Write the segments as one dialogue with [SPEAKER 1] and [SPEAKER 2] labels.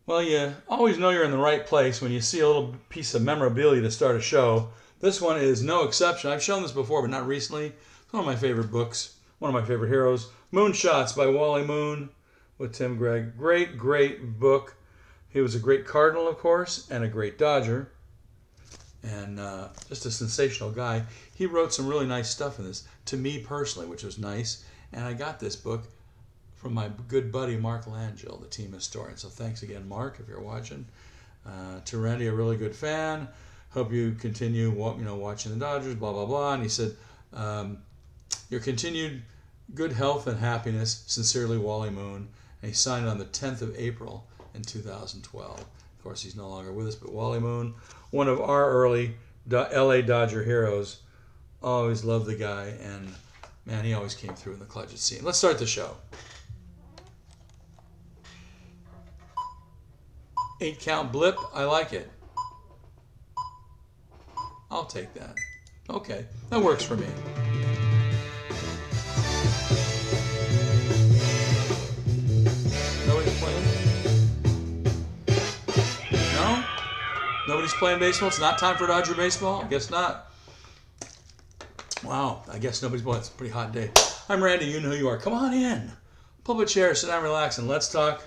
[SPEAKER 1] Well, you always know you're in the right place when you see a little piece of memorabilia to start a show. This one is no exception. I've shown this before, but not recently. It's one of my favorite books, one of my favorite heroes. Moonshots by Wally Moon with Tim Gregg. Great, great book. He was a great Cardinal, of course, and a great Dodger, and just a sensational guy. He wrote some really nice stuff in this, to me personally, which was nice. And I got this book from my good buddy Mark Langell, the team historian. So thanks again, Mark, if you're watching. To Randy, a really good fan. Hope you continue, watching the Dodgers. Blah blah blah. And he said, "Your continued good health and happiness. Sincerely, Wally Moon." And he signed it on the 10th of April in 2012. Of course, he's no longer with us, but Wally Moon, one of our early LA Dodger heroes. Always loved the guy, and man, he always came through in the clutch at scene. Let's start the show. 8-count blip, I like it. I'll take that. Okay, that works for me. Nobody's playing? No? Nobody's playing baseball? It's not time for Dodger baseball? I guess not. Wow, I guess nobody's playing. It's a pretty hot day. I'm Randy, you know who you are. Come on in. Pull up a chair, sit down, relax, and let's talk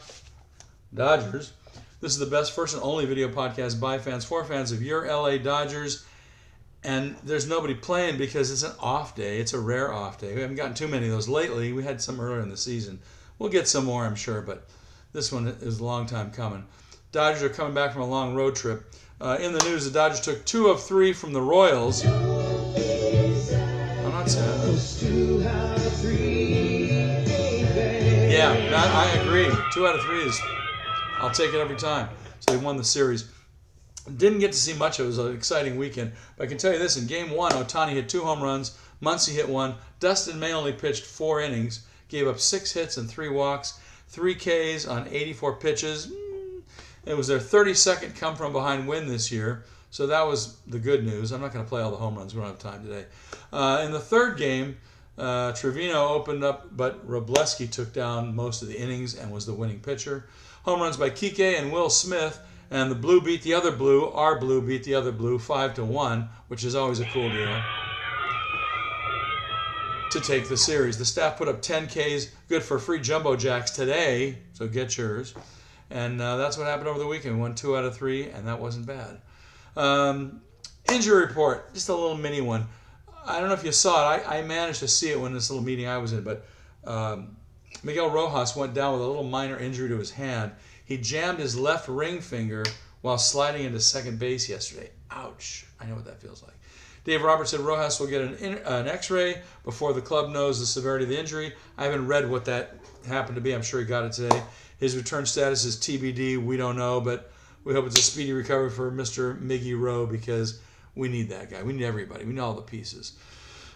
[SPEAKER 1] Dodgers. This is the best, first, and only video podcast by fans, for fans of your LA Dodgers. And there's nobody playing because it's an off day. It's a rare off day. We haven't gotten too many of those lately. We had some earlier in the season. We'll get some more, I'm sure, but this one is a long time coming. Dodgers are coming back from a long road trip. In the news, the Dodgers took 2 of 3 from the Royals. I'm not sad. Yeah, I agree. 2 out of 3 is... I'll take it every time. So they won the series. Didn't get to see much. It was an exciting weekend. But I can tell you this. In Game 1, Ohtani hit 2 home runs. Muncy hit 1. Dustin May only pitched 4 innings. Gave up 6 hits and 3 walks. 3 Ks on 84 pitches. It was their 32nd come-from-behind win this year. So that was the good news. I'm not going to play all the home runs. We don't have time today. In the third game, Trevino opened up, but Robleski took down most of the innings and was the winning pitcher. Home runs by Kike and Will Smith, and the blue beat the other blue. Our blue beat the other blue 5-1, which is always a cool deal to take the series. The staff put up 10 Ks, good for free jumbo jacks today, so get yours. And that's what happened over the weekend. We won 2 out of 3, and that wasn't bad. Injury report, just a little mini one. I don't know if you saw it. I managed to see it when this little meeting I was in, but Miguel Rojas went down with a little minor injury to his hand. He jammed his left ring finger while sliding into second base yesterday. Ouch. I know what that feels like. Dave Roberts said Rojas will get an x-ray before the club knows the severity of the injury. I haven't read what that happened to be. I'm sure he got it today. His return status is TBD. We don't know, but we hope it's a speedy recovery for Mr. Miggy Rowe because we need that guy. We need everybody. We need all the pieces.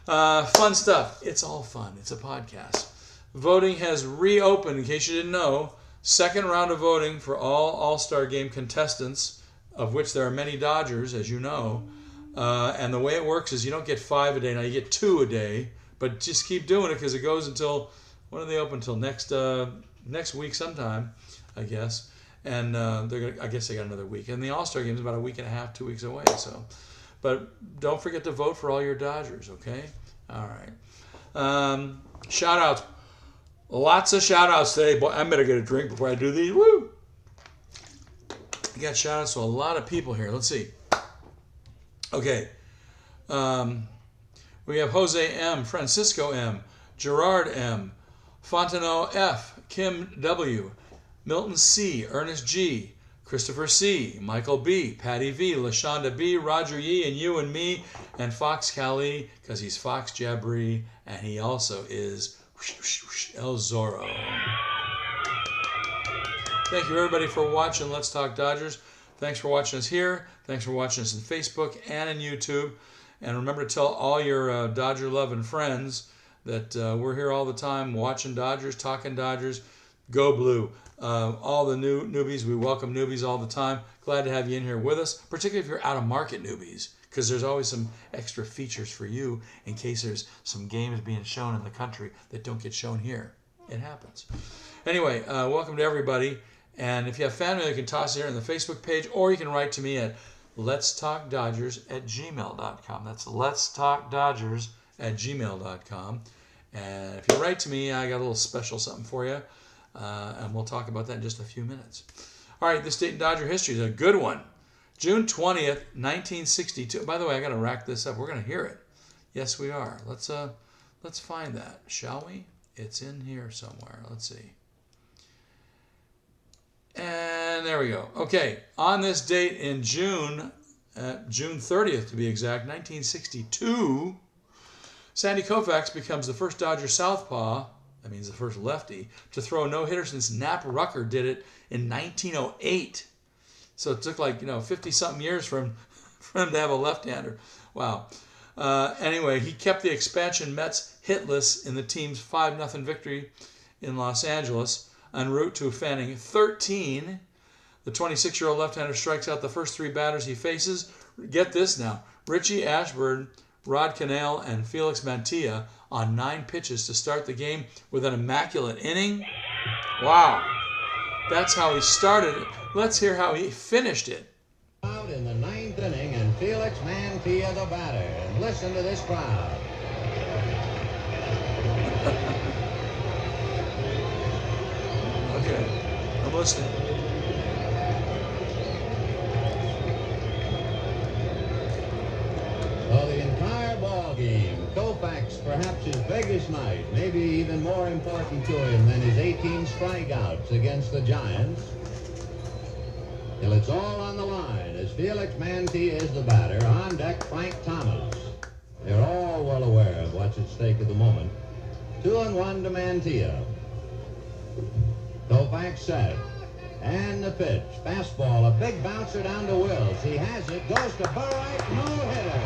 [SPEAKER 1] Fun stuff. It's all fun. It's a podcast. Voting has reopened, in case you didn't know. Second round of voting for all All-Star Game contestants, of which there are many Dodgers, as you know. And the way it works is you don't get 5 a day. Now you get 2 a day, but just keep doing it because it goes until, when are they open? Until next week sometime, I guess. And I guess they got another week. And the All-Star Game is about a week and a half, 2 weeks away. So, but don't forget to vote for all your Dodgers, okay? All right. Shout-outs. Lots of shout-outs today. Boy, I better get a drink before I do these. Woo! I got shout-outs to a lot of people here. Let's see. Okay. We have Jose M., Francisco M., Gerard M., Fontenot F., Kim W., Milton C., Ernest G., Christopher C., Michael B., Patty V., LaShonda B., Roger Yee, and you and me, and Fox Cali, because he's Fox Jabri, and he also is El Zorro. Thank you, everybody, for watching Let's Talk Dodgers. Thanks for watching us here. Thanks for watching us on Facebook and on YouTube. And remember to tell all your Dodger-loving friends that we're here all the time watching Dodgers, talking Dodgers. Go Blue. All the newbies, we welcome newbies all the time. Glad to have you in here with us, particularly if you're out-of-market newbies, because there's always some extra features for you in case there's some games being shown in the country that don't get shown here. It happens. Anyway, welcome to everybody. And if you have family, you can toss it here on the Facebook page, or you can write to me at letstalkdodgers@gmail.com. That's letstalkdodgers@gmail.com. And if you write to me, I got a little special something for you, and we'll talk about that in just a few minutes. All right, this date in Dodger history is a good one. June 20th, 1962. By the way, I got to rack this up. We're going to hear it. Yes, we are. Let's find that, shall we? It's in here somewhere. Let's see. And there we go. Okay, on this date in June 30th to be exact, 1962, Sandy Koufax becomes the first Dodger southpaw, that means the first lefty, to throw a no-hitter since Nap Rucker did it in 1908. So it took 50-something years for him to have a left-hander. Wow. Anyway, he kept the expansion Mets hitless in the team's 5-0 victory in Los Angeles, en route to fanning 13. The 26-year-old left-hander strikes out the first 3 batters he faces. Get this now. Richie Ashburn, Rod Cannell, and Felix Mantilla on 9 pitches to start the game with an immaculate inning. Wow. That's how he started it. Let's hear how he finished it.
[SPEAKER 2] Out in the 9th inning, and Felix Mantilla the batter. And listen to this crowd.
[SPEAKER 1] Okay, I'm listening.
[SPEAKER 2] Well, the entire ball game, Koufax perhaps his biggest night, maybe even more important to him than his 18 strikeouts against the Giants. Till it's all on the line as Felix Mantilla is the batter. On deck, Frank Thomas. They're all well aware of what's at stake at the moment. 2-1 to Mantilla. Koufax set. And the pitch. Fastball, a big bouncer down to Wills. He has it. Goes to Burright. No-hitter.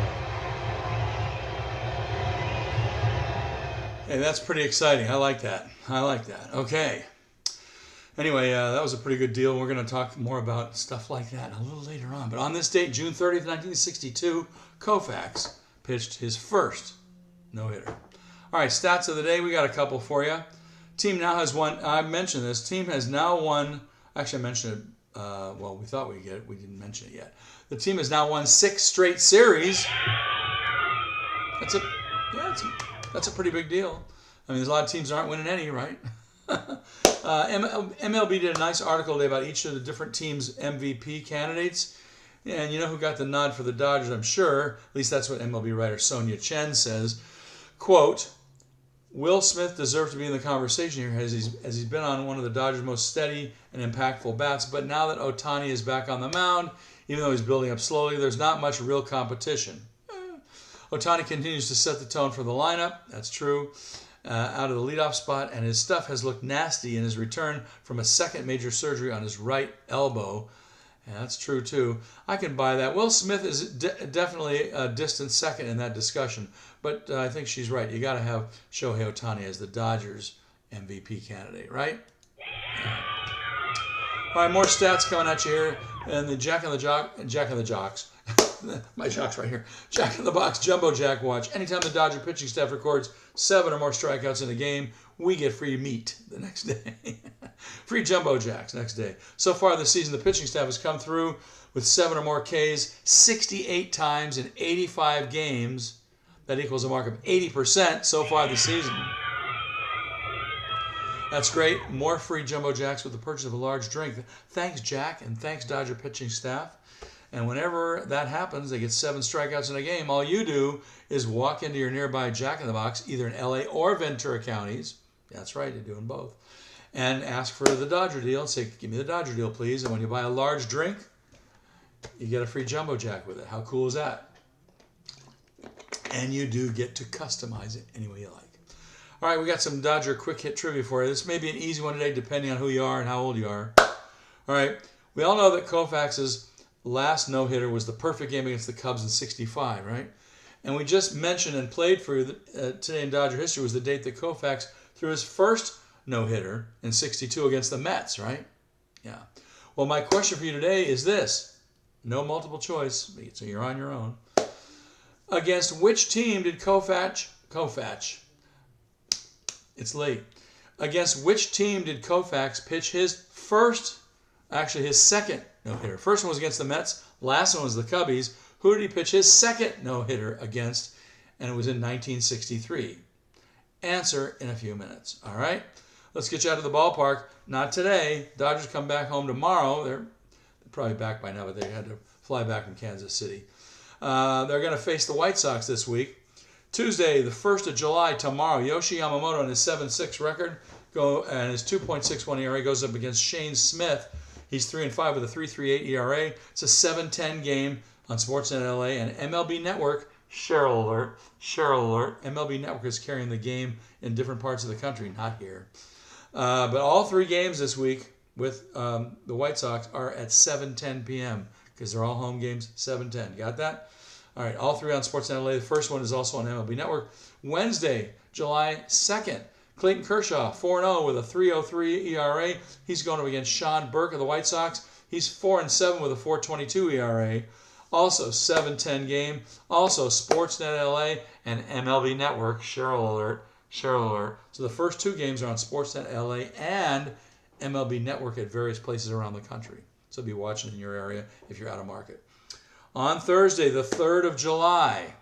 [SPEAKER 1] Hey, that's pretty exciting. I like that. Okay. Anyway, that was a pretty good deal. We're going to talk more about stuff like that a little later on. But on this date, June 30th, 1962, Koufax pitched his first no-hitter. All right, stats of the day. We got a couple for you. Team now has won. I mentioned this. Team has now won. Actually, I mentioned it. We thought we'd get it. We didn't mention it yet. The team has now won 6 straight series. That's a pretty big deal. I mean, there's a lot of teams that aren't winning any, right? MLB did a nice article today about each of the different teams' MVP candidates. And you know who got the nod for the Dodgers, I'm sure. At least that's what MLB writer Sonia Chen says. Quote, Will Smith deserves to be in the conversation here as he's been on one of the Dodgers' most steady and impactful bats. But now that Ohtani is back on the mound, even though he's building up slowly, there's not much real competition. Ohtani continues to set the tone for the lineup. That's true. Out of the leadoff spot, and his stuff has looked nasty in his return from a second major surgery on his right elbow. And that's true, too. I can buy that. Will Smith is definitely a distant second in that discussion, but I think she's right. You got to have Shohei Ohtani as the Dodgers MVP candidate, right? Yeah. All right, more stats coming at you here. And the Jack in the Jocks. My Jocks right here. Jack in the Box Jumbo Jack Watch. Anytime the Dodger pitching staff records 7 or more strikeouts in a game, we get free meat the next day. Free Jumbo Jacks next day. So far this season, the pitching staff has come through with 7 or more Ks 68 times in 85 games. That equals a mark of 80% so far this season. That's great. More free Jumbo Jacks with the purchase of a large drink. Thanks, Jack, and thanks, Dodger pitching staff. And whenever that happens, they get 7 strikeouts in a game. All you do is walk into your nearby Jack in the Box, either in LA or Ventura counties. That's right, you're doing both. And ask for the Dodger deal and say, give me the Dodger deal, please. And when you buy a large drink, you get a free Jumbo Jack with it. How cool is that? And you do get to customize it any way you like. All right, we got some Dodger quick hit trivia for you. This may be an easy one today, depending on who you are and how old you are. All right, we all know that Koufax's last no-hitter was the perfect game against the Cubs in '65, right? And we just mentioned and played for you today in Dodger history was the date that Koufax threw his first no-hitter in '62 against the Mets, right? Yeah. Well, my question for you today is this. No multiple choice, so you're on your own. Against which team did Koufax, it's late. Against which team did Koufax pitch his first Actually, his second no-hitter. First one was against the Mets. Last one was the Cubbies. Who did he pitch his second no-hitter against? And it was in 1963. Answer in a few minutes. All right? Let's get you out of the ballpark. Not today. Dodgers come back home tomorrow. They're probably back by now, but they had to fly back from Kansas City. They're going to face the White Sox this week. Tuesday, the 1st of July, tomorrow, Yoshi Yamamoto on his 7-6 record and his 2.61 ERA goes up against Shane Smith. He's 3-5 with a 3.38 ERA. It's a 7-10 game on Sportsnet LA and MLB Network. Cheryl alert. MLB Network is carrying the game in different parts of the country, not here. But all three games this week with the White Sox are at 7:10 p.m. because they're all home games, 7:10. Got that? All right, all three on Sportsnet LA. The first one is also on MLB Network. Wednesday, July 2nd, Clayton Kershaw, 4-0 with a 3.03 ERA. He's going up against Sean Burke of the White Sox. He's 4-7 with a 4.22 ERA. Also, 7:10 game. Also, Sportsnet LA and MLB Network. Cheryl alert. So the first two games are on Sportsnet LA and MLB Network at various places around the country. So be watching in your area if you're out of market. On Thursday, the 3rd of July,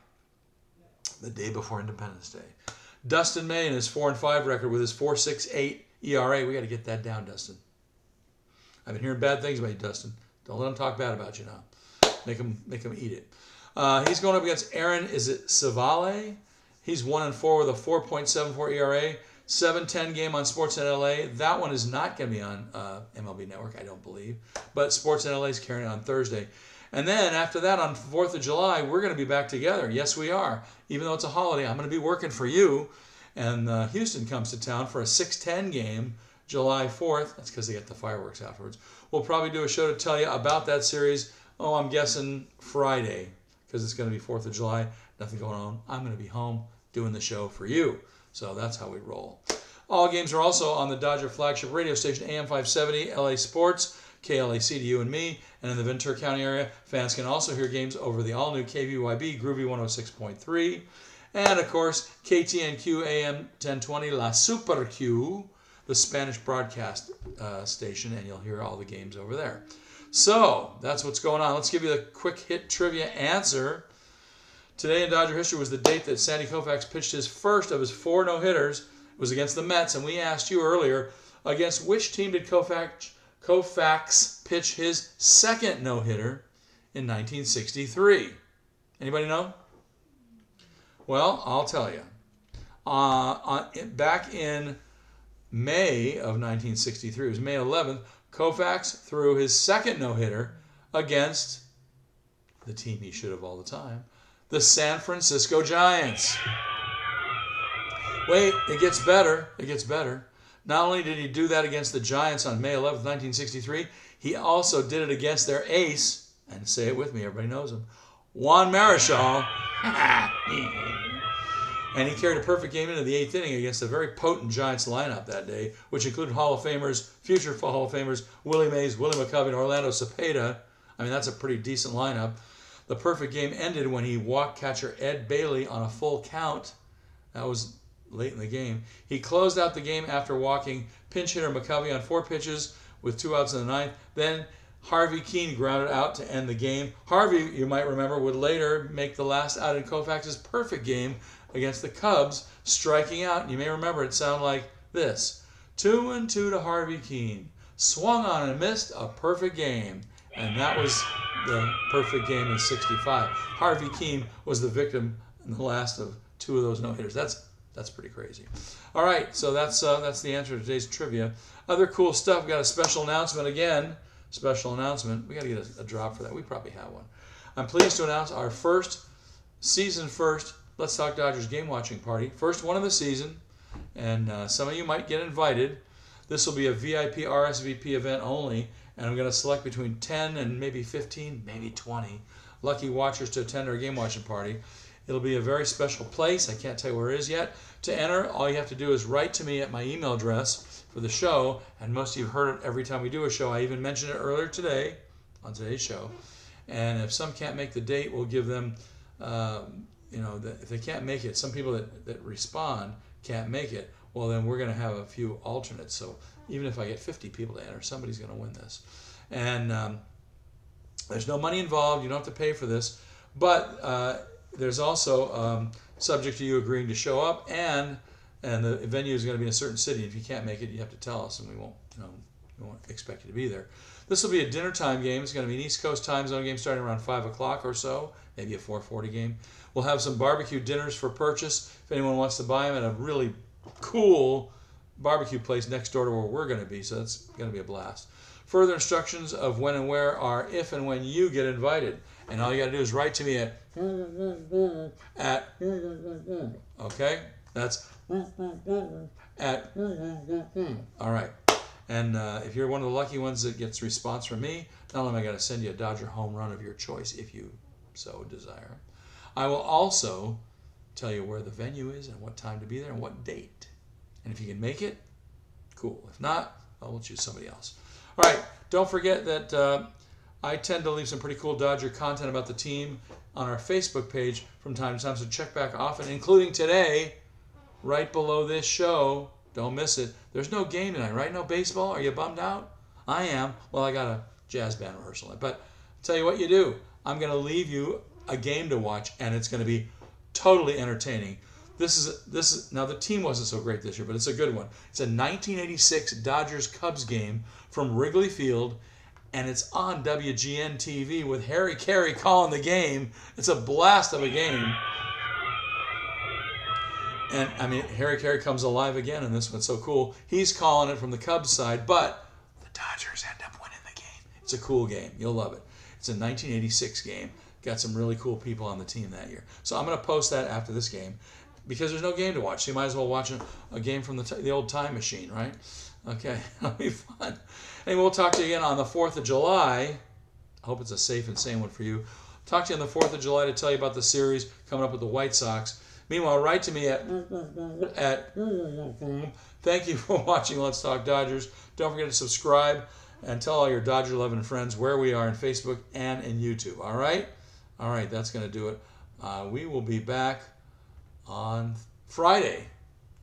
[SPEAKER 1] the day before Independence Day, Dustin May and his 4-5 record with his 4.68 ERA. We got to get that down, Dustin. I've been hearing bad things about you, Dustin. Don't let them talk bad about you now. Make them eat it. He's going up against Aaron, is it Savale? He's 1-4 with a 4.74 ERA. 7:10 game on Sportsnet LA. That one is not going to be on MLB Network, I don't believe. But Sportsnet LA is carrying it on Thursday. And then after that, on 4th of July, we're going to be back together. Yes, we are. Even though it's a holiday, I'm going to be working for you. And Houston comes to town for a 6:10 game, July 4th. That's because they get the fireworks afterwards. We'll probably do a show to tell you about that series. Oh, I'm guessing Friday, because it's going to be 4th of July. Nothing going on. I'm going to be home doing the show for you. So that's how we roll. All games are also on the Dodger flagship radio station, AM 570, LA Sports, KLAC to you and me. And in the Ventura County area, fans can also hear games over the all-new KVYB Groovy 106.3. And, of course, KTNQ AM 1020, La Super Q, the Spanish broadcast station, and you'll hear all the games over there. So that's what's going on. Let's give you the quick hit trivia answer. Today in Dodger history was the date that Sandy Koufax pitched his first of his 4 no-hitters. It was against the Mets, and we asked you earlier, against which team did Koufax pitch his second no-hitter in 1963? Anybody know? Well, I'll tell you. Back in May of 1963, it was May 11th, Koufax threw his second no-hitter against the team he should have all the time, the San Francisco Giants. Wait, it gets better. Not only did he do that against the Giants on May 11th, 1963, he also did it against their ace, and say it with me, everybody knows him, Juan Marichal. And he carried a perfect game into the 8th inning against a very potent Giants lineup that day, which included future Hall of Famers, Willie Mays, Willie McCovey, and Orlando Cepeda. I mean, that's a pretty decent lineup. The perfect game ended when he walked catcher Ed Bailey on a full count. That was late in the game. He closed out the game after walking pinch hitter McCovey on 4 pitches with 2 outs in the 9th. Then Harvey Keene grounded out to end the game. Harvey, you might remember, would later make the last out in Koufax's perfect game against the Cubs, striking out. And you may remember it sounded like this. 2-2 to Harvey Keene. Swung on and missed a perfect game. And that was the perfect game in 65. Harvey Keene was the victim in the last of 2 of those no-hitters. That's pretty crazy. All right, so that's the answer to today's trivia. Other cool stuff. We got a special announcement again. Special announcement. We got to get a drop for that. We probably have one. I'm pleased to announce our season first Let's Talk Dodgers game watching party. First one of the season, and some of you might get invited. This will be a VIP RSVP event only, and I'm going to select between 10 and maybe 15, maybe 20 lucky watchers to attend our game watching party. It'll be a very special place. I can't tell you where it is yet. To enter, all you have to do is write to me at my email address for the show, and most of you have heard it every time we do a show. I even mentioned it earlier today on today's show. And if some can't make the date, we'll give them, if they can't make it, some people that respond can't make it, well, then we're going to have a few alternates. So even if I get 50 people to enter, somebody's going to win this. And there's no money involved. You don't have to pay for this. But there's also subject to you agreeing to show up, and the venue is going to be in a certain city. If you can't make it, you have to tell us, and we won't expect you to be there. This will be a dinner time game. It's going to be an East Coast time zone game starting around 5 o'clock or so, maybe a 4:40 game. We'll have some barbecue dinners for purchase if anyone wants to buy them at a really cool barbecue place next door to where we're going to be, so that's going to be a blast. Further instructions of when and where are if and when you get invited. And all you got to do is write to me at okay, that's at, all right. And if you're one of the lucky ones that gets response from me, not only am I going to send you a Dodger home run of your choice if you so desire, I will also tell you where the venue is and what time to be there and what date. And if you can make it, cool. If not, we'll choose somebody else. All right, don't forget that I tend to leave some pretty cool Dodger content about the team on our Facebook page from time to time, so check back often, including today, right below this show. Don't miss it. There's no game tonight, right? No baseball? Are you bummed out? I am. Well, I got a jazz band rehearsal. But I'll tell you what you do. I'm going to leave you a game to watch, and it's going to be totally entertaining. This is now the team wasn't so great this year, but it's a good one. It's a 1986 Dodgers-Cubs game from Wrigley Field, and it's on WGN TV with Harry Carey calling the game. It's a blast of a game. And, I mean, Harry Carey comes alive again in this one. It's so cool. He's calling it from the Cubs side, but the Dodgers end up winning the game. It's a cool game. You'll love it. It's a 1986 game. Got some really cool people on the team that year. So I'm going to post that after this game because there's no game to watch. So you might as well watch a game from the old time machine, right? Okay, that'll be fun. Anyway, we'll talk to you again on the 4th of July. I hope it's a safe and sane one for you. Talk to you on the 4th of July to tell you about the series coming up with the White Sox. Meanwhile, write to me at thank you for watching Let's Talk Dodgers. Don't forget to subscribe and tell all your Dodger-loving friends where we are on Facebook and in YouTube. All right? All right, that's going to do it. We will be back on Friday.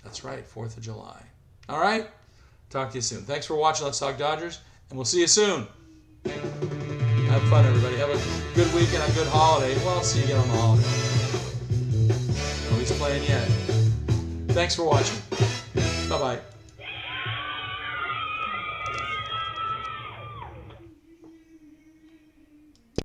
[SPEAKER 1] That's right, 4th of July. All right? Talk to you soon. Thanks for watching Let's Talk Dodgers, and we'll see you soon. Have fun, everybody. Have a good week and a good holiday. Well, I'll see you again on the holiday. Nobody's playing yet. Thanks for watching. Bye-bye.